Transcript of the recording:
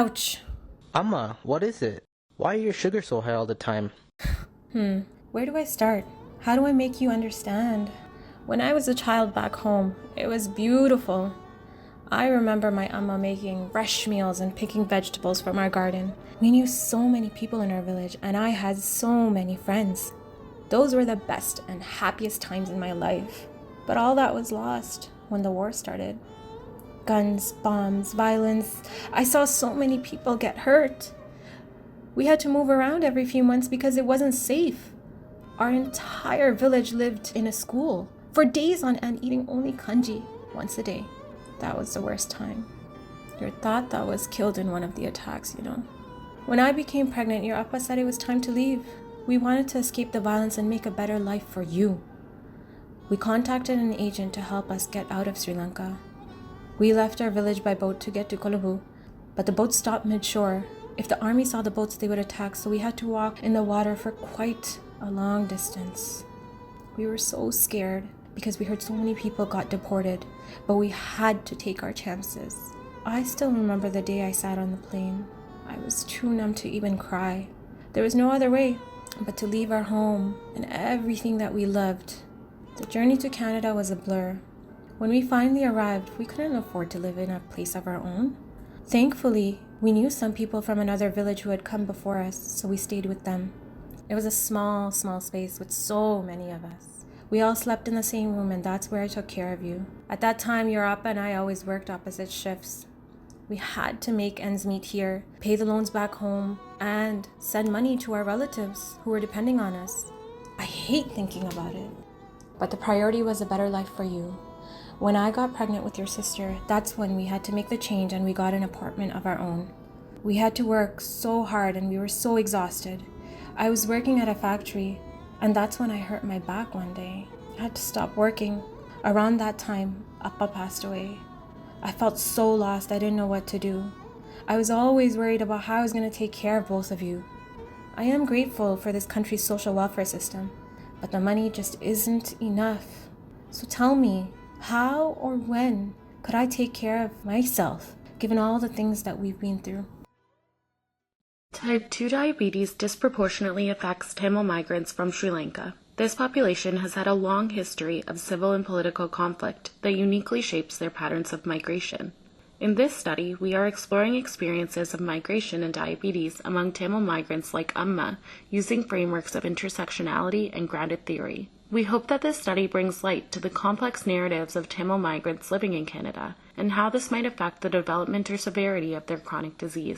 Ouch. Amma, what is it? Why are your sugar so high all the time? Where do I start? How do I make you understand? When I was a child back home, it was beautiful. I remember my amma making fresh meals and picking vegetables from our garden. We knew so many people in our village, and I had so many friends. Those were the best and happiest times in my life. But all that was lost when the war started. Guns, bombs, violence. I saw so many people get hurt. We had to move around every few months because it wasn't safe. Our entire village lived in a school for days on end, eating only kanji once a day. That was the worst time. Your tata was killed in one of the attacks, When I became pregnant, your appa said it was time to leave. We wanted to escape the violence and make a better life for you. We contacted an agent to help us get out of Sri Lanka. We left our village by boat to get to Colombo, but the boat stopped mid-shore. If the army saw the boats, they would attack, so we had to walk in the water for quite a long distance. We were so scared because we heard so many people got deported, but we had to take our chances. I still remember the day I sat on the plane. I was too numb to even cry. There was no other way but to leave our home and everything that we loved. The journey to Canada was a blur. When we finally arrived, we couldn't afford to live in a place of our own. Thankfully, we knew some people from another village who had come before us, so we stayed with them. It was a small space with so many of us. We all slept in the same room, and that's where I took care of you. At that time, your appa and I always worked opposite shifts. We had to make ends meet here, pay the loans back home, and send money to our relatives who were depending on us. I hate thinking about it. But the priority was a better life for you. When I got pregnant with your sister, that's when we had to make the change and we got an apartment of our own. We had to work so hard and we were so exhausted. I was working at a factory, and that's when I hurt my back one day. I had to stop working. Around that time, Appa passed away. I felt so lost, I didn't know what to do. I was always worried about how I was going to take care of both of you. I am grateful for this country's social welfare system, but the money just isn't enough. So tell me, how or when could I take care of myself, given all the things that we've been through? Type 2 diabetes disproportionately affects Tamil migrants from Sri Lanka. This population has had a long history of civil and political conflict that uniquely shapes their patterns of migration. In this study, we are exploring experiences of migration and diabetes among Tamil migrants like Amma, using frameworks of intersectionality and grounded theory. We hope that this study brings light to the complex narratives of Tamil migrants living in Canada and how this might affect the development or severity of their chronic disease.